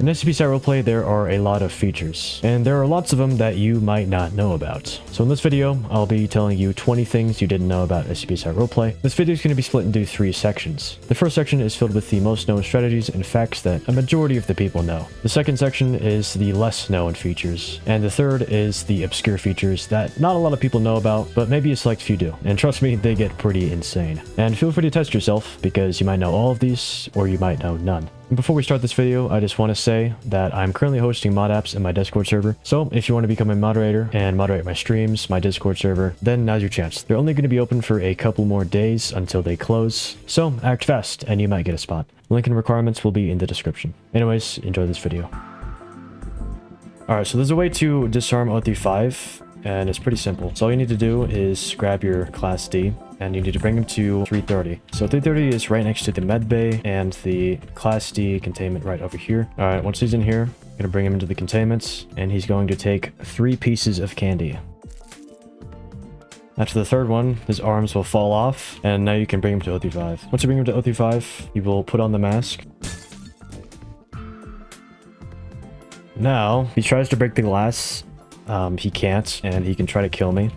In SCP Site Roleplay, there are a lot of features, and there are lots of them that you might not know about. So in this video, I'll be telling you 20 things you didn't know about SCP Site Roleplay. This video is going to be split into 3 sections. The first section is filled with the most known strategies and facts that a majority of the people know. The second section is the less known features, and the third is the obscure features that not a lot of people know about, but maybe a select few do. And trust me, they get pretty insane. And feel free to test yourself, because you might know all of these, or you might know none. Before we start this video, I just want to say that I'm currently hosting mod apps in my Discord server. So if you want to become a moderator and moderate my streams, my Discord server, then now's your chance. They're only going to be open for a couple more days until they close. So act fast and you might get a spot. Link and requirements will be in the description. Anyways, enjoy this video. Alright, so there's a way to disarm O35, and it's pretty simple. So all you need to do is grab your Class D, and you need to bring him to 330. So 330 is right next to the med bay and the Class D containment right over here. All right, once he's in here, I'm gonna bring him into the containment, and he's going to take 3 pieces of candy. After the third one, his arms will fall off, and now you can bring him to O35. Once you bring him to O35, you will put on the mask. Now, he tries to break the glass. He can't, and he can try to kill me,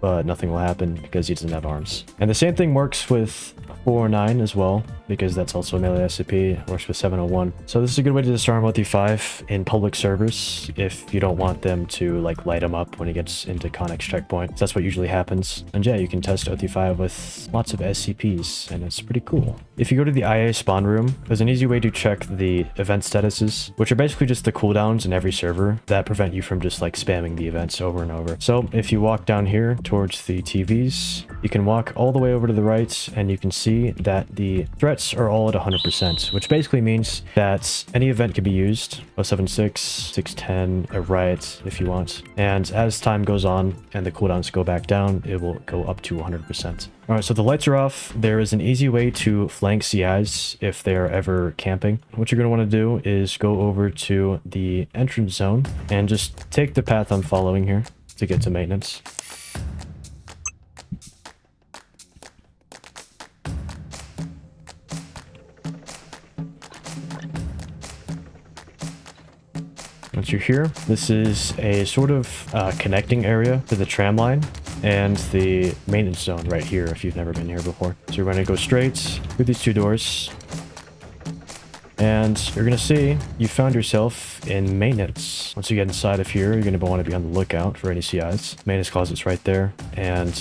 but nothing will happen because he doesn't have arms. And the same thing works with 409 as well, because that's also a melee SCP, works with 701. So this is a good way to disarm OT5 in public servers if you don't want them to like light him up when he gets into Connex checkpoint. So that's what usually happens. And yeah, you can test OT5 with lots of SCPs, and it's pretty cool. If you go to the IA spawn room, there's an easy way to check the event statuses, which are basically just the cooldowns in every server that prevent you from just like spamming the events over and over. So if you walk down here towards the TVs, you can walk all the way over to the right, and you can see that the threats are all at 100%, which basically means that any event can be used, 076, 610, a riot if you want. And as time goes on and the cooldowns go back down, it will go up to 100%. Alright, so the lights are off. There is an easy way to flank CIs if they're ever camping. What you're going to want to do is go over to the entrance zone and just take the path I'm following here to get to maintenance. Once you're here, this is a sort of connecting area to the tram line and the maintenance zone right here if you've never been here before. So you're going to go straight through these 2 doors, and you're going to see you found yourself in maintenance. Once you get inside of here, you're going to want to be on the lookout for any CIs. Maintenance closet's right there, and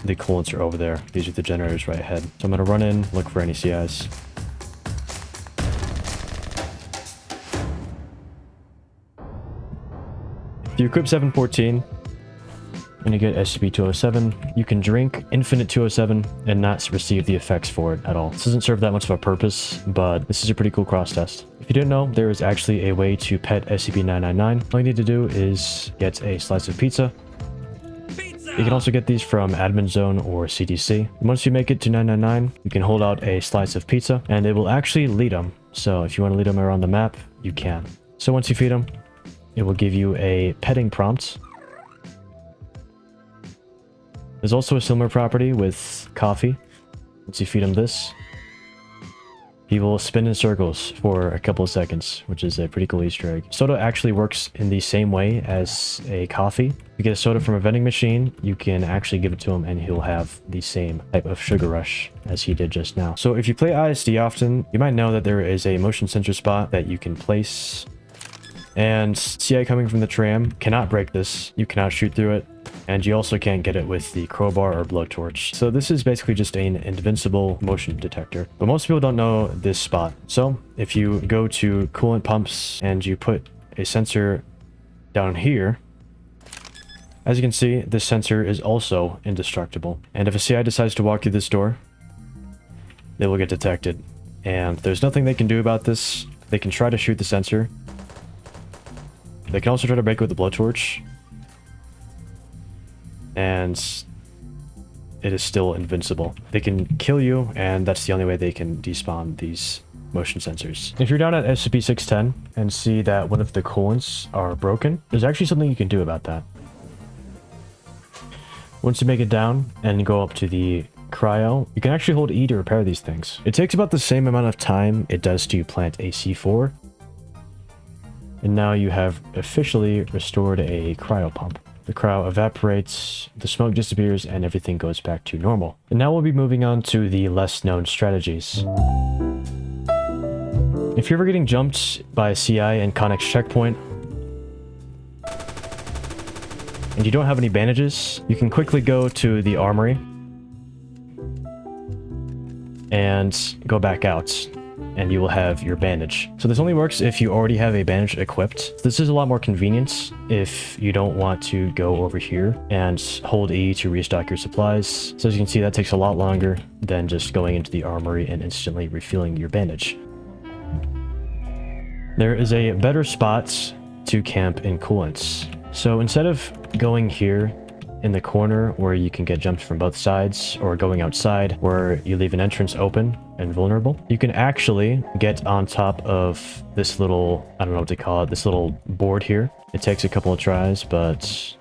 the coolants are over there. These are the generators right ahead. So I'm going to run in, look for any CIs. If you equip 714 and you get SCP-207, you can drink Infinite 207 and not receive the effects for it at all. This doesn't serve that much of a purpose, but this is a pretty cool cross test. If you didn't know, there is actually a way to pet SCP-999. All you need to do is get a slice of pizza. You can also get these from Admin Zone or CDC. Once you make it to 999, you can hold out a slice of pizza, and it will actually lead them. So if you want to lead them around the map, you can. So once you feed them, it will give you a petting prompt. There's also a similar property with coffee. Once you feed him this, he will spin in circles for a couple of seconds, which is a pretty cool Easter egg. Soda actually works in the same way as a coffee. You get a soda from a vending machine, you can actually give it to him and he'll have the same type of sugar rush as he did just now. So if you play ISD often, you might know that there is a motion sensor spot that you can place. And CI coming from the tram cannot break this. You cannot shoot through it. And you also can't get it with the crowbar or blowtorch. So this is basically just an invincible motion detector. But most people don't know this spot. So if you go to coolant pumps and you put a sensor down here, as you can see, this sensor is also indestructible. And if a CI decides to walk through this door, they will get detected. And there's nothing they can do about this. They can try to shoot the sensor. They can also try to break it with the blowtorch. And it is still invincible. They can kill you, and that's the only way they can despawn these motion sensors. If you're down at SCP-610 and see that one of the coolants are broken, there's actually something you can do about that. Once you make it down and go up to the cryo, you can actually hold E to repair these things. It takes about the same amount of time it does to plant a C4, And now you have officially restored a cryo pump. The cryo evaporates, the smoke disappears, and everything goes back to normal. And now we'll be moving on to the less known strategies. If you're ever getting jumped by a CI and Connex checkpoint, and you don't have any bandages, you can quickly go to the armory and go back out, and you will have your bandage. So this only works if you already have a bandage equipped. This is a lot more convenient if you don't want to go over here and hold E to restock your supplies. So as you can see, that takes a lot longer than just going into the armory and instantly refilling your bandage. There is a better spot to camp in coolants. So instead of going here in the corner where you can get jumped from both sides, or going outside where you leave an entrance open and vulnerable, you can actually get on top of this little, I don't know what to call it, this little board here. It takes a couple of tries, but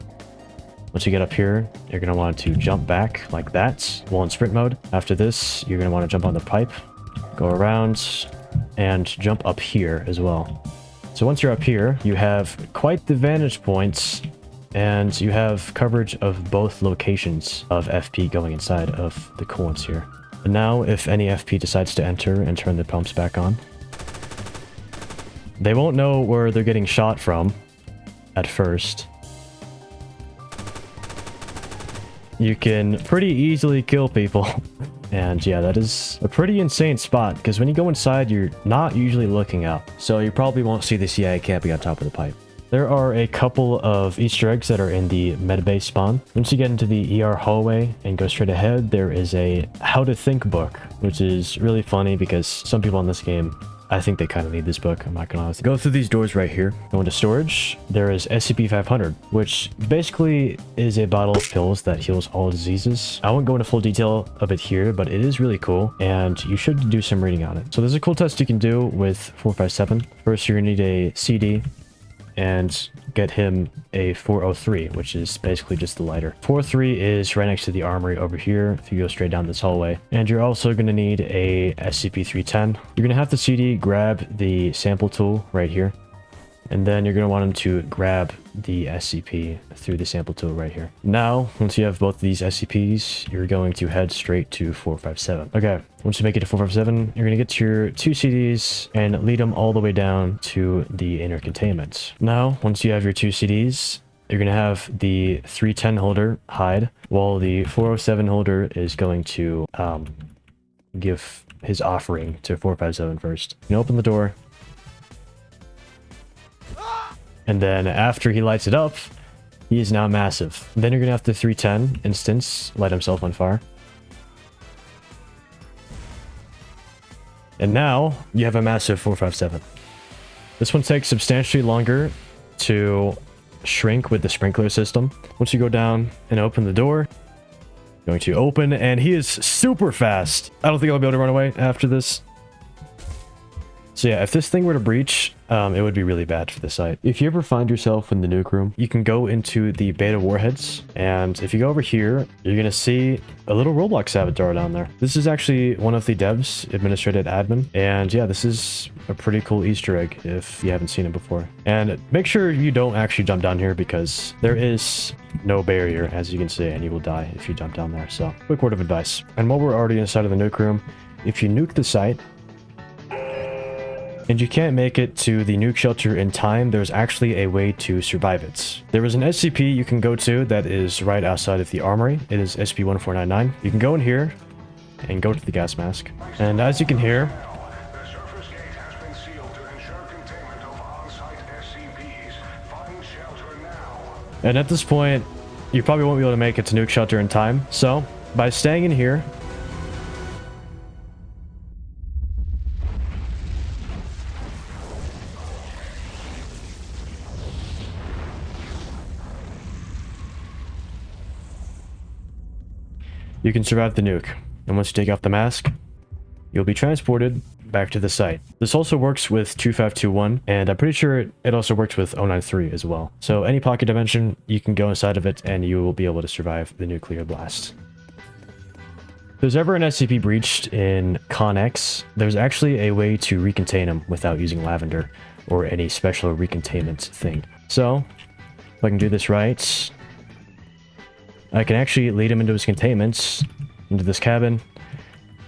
once you get up here, you're going to want to jump back like that while in sprint mode. After this, you're going to want to jump on the pipe, go around, and jump up here as well. So once you're up here, you have quite the vantage points, and you have coverage of both locations of FP going inside of the coolants here. And now, if any FP decides to enter and turn the pumps back on, they won't know where they're getting shot from at first. You can pretty easily kill people. And yeah, that is a pretty insane spot, because when you go inside, you're not usually looking up. So you probably won't see the CIA camping on top of the pipe. There are a couple of Easter eggs that are in the medbay spawn. Once you get into the ER hallway and go straight ahead, there is a How to Think book, which is really funny because some people in this game, I think they kind of need this book, I'm not gonna lie. Go through these doors right here. Go into storage. There is SCP-500, which basically is a bottle of pills that heals all diseases. I won't go into full detail of it here, but it is really cool, and you should do some reading on it. So there's a cool test you can do with 457. First, you're gonna need a CD and get him a 403, which is basically just the lighter. 403 is right next to the armory over here if you go straight down this hallway. And you're also going to need a SCP-310. You're going to have the CD grab the sample tool right here, and then you're going to want him to grab the SCP through the sample tool right here. Now, once you have both of these SCPs, you're going to head straight to 457. Okay, once you make it to 457, you're going to get to your 2 CDs and lead them all the way down to the inner containment. Now, once you have your 2 CDs, you're going to have the 310 holder hide, while the 407 holder is going to give his offering to 457 first. You open the door, and then after he lights it up, he is now massive. Then you're going to have the 310 instance light himself on fire. And now you have a massive 457. This one takes substantially longer to shrink with the sprinkler system. Once you go down and open the door, going to open, and he is super fast. I don't think I'll be able to run away after this. So yeah, if this thing were to breach, it would be really bad for the site. If you ever find yourself in the nuke room, you can go into the beta warheads, and if you go over here, you're gonna see a little Roblox avatar down there. This is actually one of the devs, administrative admin, and yeah, this is a pretty cool Easter egg if you haven't seen it before. And make sure you don't actually jump down here, because there is no barrier, as you can see, and you will die if you jump down there. So, quick word of advice. And while we're already inside of the nuke room, if you nuke the site, and you can't make it to the nuke shelter in time, there's actually a way to survive it. There is an SCP you can go to that is right outside of the armory. It is SCP-1499. You can go in here and go to the gas mask. And as you can hear, The surface gate has been sealed to ensure containment of on-site SCPs. Find shelter now. and at this point, you probably won't be able to make it to nuke shelter in time. So, by staying in here, you can survive the nuke, and once you take off the mask, you'll be transported back to the site. This also works with 2521, and I'm pretty sure it also works with 093 as well. So any pocket dimension, you can go inside of it, and you will be able to survive the nuclear blast. If there's ever an SCP breached in Connex, there's actually a way to recontain him without using lavender. or any special recontainment thing. So, if I can do this right, I can actually lead him into his containments, into this cabin,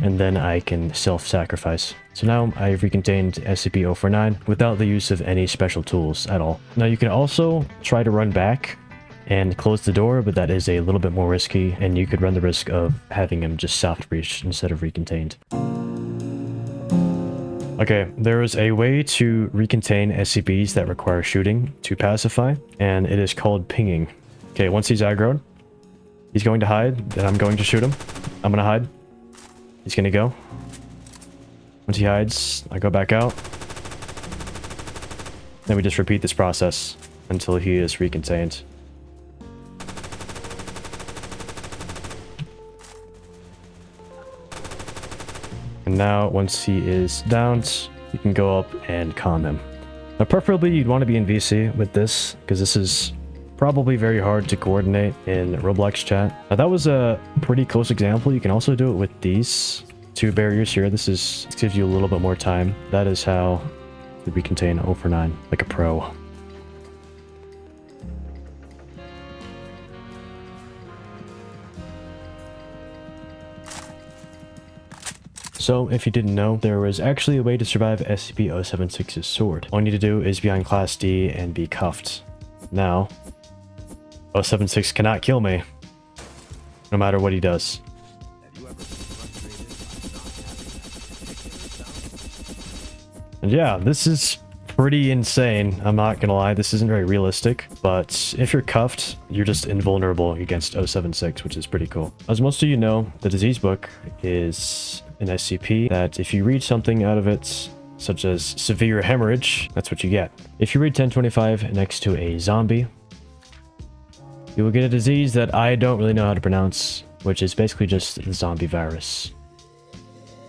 and then I can self-sacrifice. So now I've recontained SCP-049 without the use of any special tools at all. Now you can also try to run back and close the door, but that is a little bit more risky, and you could run the risk of having him just soft breached instead of recontained. Okay, there is a way to recontain SCPs that require shooting to pacify, and it is called pinging. Okay, once he's aggroed, he's going to hide, then I'm going to shoot him. I'm gonna hide. He's gonna go. Once he hides, I go back out. Then we just repeat this process until he is recontained. And now, once he is downed, you can go up and calm him. Now, preferably you'd want to be in VC with this, because this is probably very hard to coordinate in Roblox chat. Now, that was a pretty close example. You can also do it with these two barriers here. This gives you a little bit more time. That is how you recontain 049 like a pro. So, if you didn't know, there was actually a way to survive SCP-076's sword. All you need to do is be on Class D and be cuffed. Now, 076 cannot kill me, no matter what he does. And yeah, this is pretty insane. I'm not gonna lie, this isn't very realistic, but if you're cuffed, you're just invulnerable against 076, which is pretty cool. As most of you know, the disease book is an SCP that if you read something out of it, such as severe hemorrhage, that's what you get. If you read 1025 next to a zombie, you will get a disease that I don't really know how to pronounce, which is basically just the zombie virus.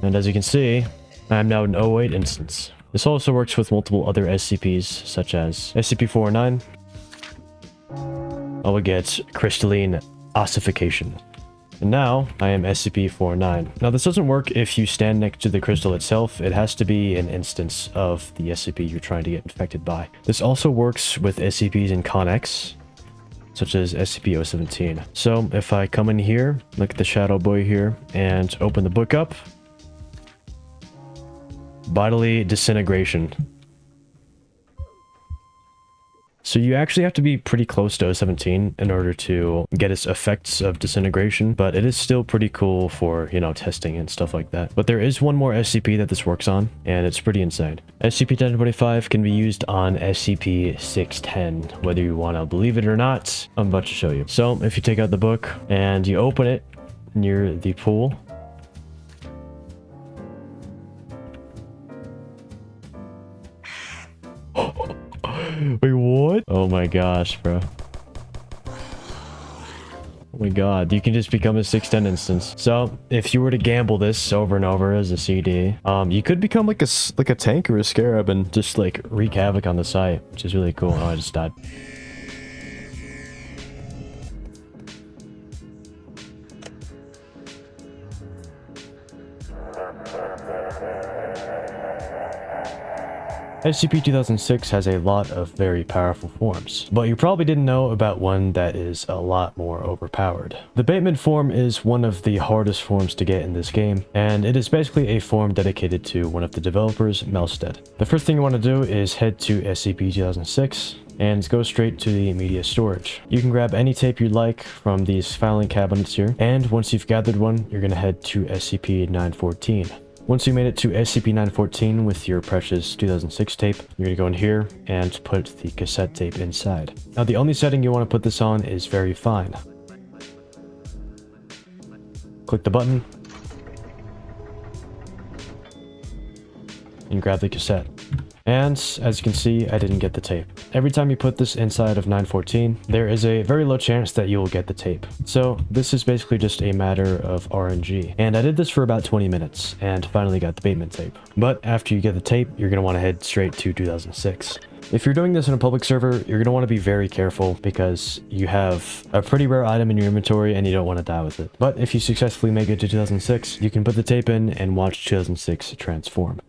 And as you can see, I am now an 08 instance. This also works with multiple other SCPs, such as SCP-409. I will get crystalline ossification. And now, I am SCP-409. Now, this doesn't work if you stand next to the crystal itself. It has to be an instance of the SCP you're trying to get infected by. This also works with SCPs in Connex, such as SCP-017. So, if I come in here, look at the shadow boy here, and open the book up, bodily disintegration. So you actually have to be pretty close to 017 in order to get its effects of disintegration, but it is still pretty cool for, you know, testing and stuff like that. But there is one more SCP that this works on, and it's pretty insane. SCP-1025 can be used on SCP-610, whether you want to believe it or not. I'm about to show you. So if you take out the book and you open it near the pool, wait, what? Oh my gosh, bro. Oh my god, you can just become a 610 instance. So, if you were to gamble this over and over as a CD, you could become like a tank or a scarab and just like wreak havoc on the site, which is really cool. Oh, I just died. SCP-2006 has a lot of very powerful forms, but you probably didn't know about one that is a lot more overpowered. The Bateman form is one of the hardest forms to get in this game, and it is basically a form dedicated to one of the developers, Melstead. The first thing you want to do is head to SCP-2006, and go straight to the media storage. You can grab any tape you'd like from these filing cabinets here, and once you've gathered one, you're going to head to SCP-914. Once you made it to SCP-914 with your precious 2006 tape, you're going to go in here and put the cassette tape inside. Now, the only setting you want to put this on is very fine. Click the button and grab the cassette. And as you can see, I didn't get the tape. Every time you put this inside of 914, there is a very low chance that you will get the tape. So this is basically just a matter of RNG. And I did this for about 20 minutes and finally got the Bateman tape. But after you get the tape, you're going to want to head straight to 2006. If you're doing this in a public server, you're going to want to be very careful because you have a pretty rare item in your inventory and you don't want to die with it. But if you successfully make it to 2006, you can put the tape in and watch 2006 transform.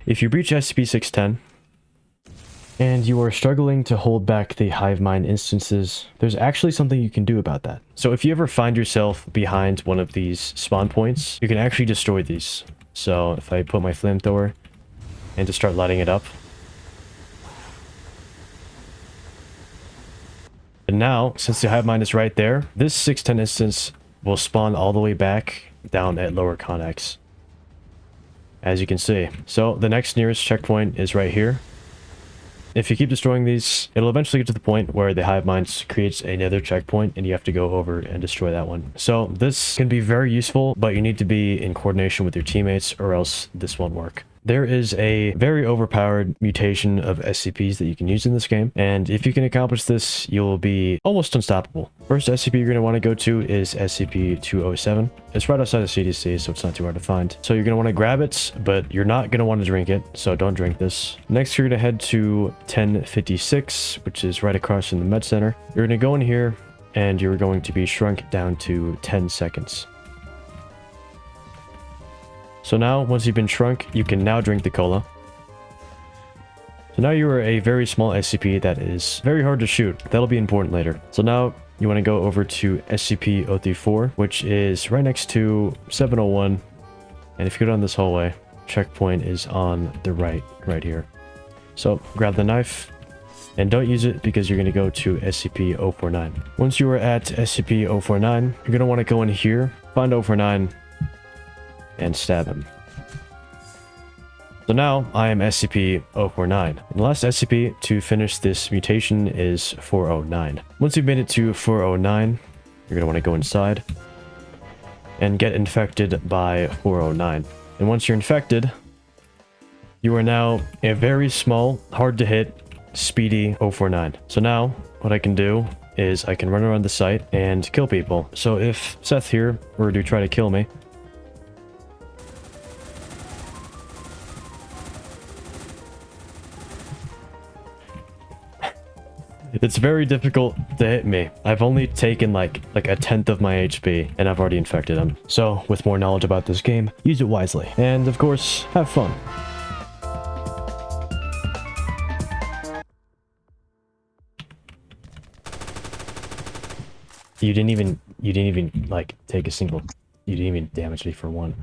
If you breach SCP-610, and you are struggling to hold back the hive mind instances, there's actually something you can do about that. So if you ever find yourself behind one of these spawn points, you can actually destroy these. So if I put my flamethrower and just start lighting it up. And now, since the hive mind is right there, this 610 instance will spawn all the way back down at lower Connex, as you can see. So the next nearest checkpoint is right here. If you keep destroying these, it'll eventually get to the point where the hive mind creates another checkpoint and you have to go over and destroy that one. So this can be very useful, but you need to be in coordination with your teammates or else this won't work. There is a very overpowered mutation of SCPs that you can use in this game, and if you can accomplish this, you'll be almost unstoppable. First SCP you're going to want to go to is SCP-207. It's right outside the CDC, so it's not too hard to find. So you're going to want to grab it, but you're not going to want to drink it, so don't drink this. Next, you're going to head to 1056, which is right across from the med center. You're going to go in here, and you're going to be shrunk down to 10 seconds. So now, once you've been shrunk, you can now drink the cola. So now you are a very small SCP that is very hard to shoot. That'll be important later. So now you want to go over to SCP-034, which is right next to 701. And if you go down this hallway, checkpoint is on the right here. So grab the knife and don't use it because you're going to go to SCP-049. Once you are at SCP-049, you're going to want to go in here, find 049, and stab him. So now I am SCP-049. And the last SCP to finish this mutation is 409. Once you've made it to 409, you're going to want to go inside and get infected by 409. And once you're infected, you are now a very small, hard to hit, speedy 049. So now what I can do is I can run around the site and kill people. So if Seth here were to try to kill me, it's very difficult to hit me. I've only taken like a tenth of my HP and I've already infected him. So with more knowledge about this game, use it wisely. And of course, have fun. You didn't even like take a single, you didn't even damage me for one.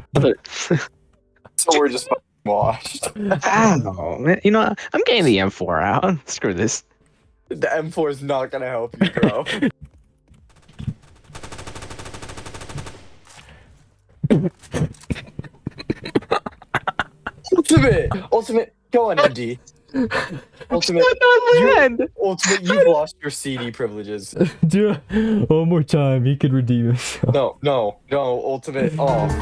So we're just fucking washed. Oh, man. You know, I'm getting the M4 out. Screw this. The M4 is not gonna help you, bro. Ultimate, go on, MD. Ultimate, you've lost your CD privileges. One more time, he could redeem himself. No, Ultimate, off.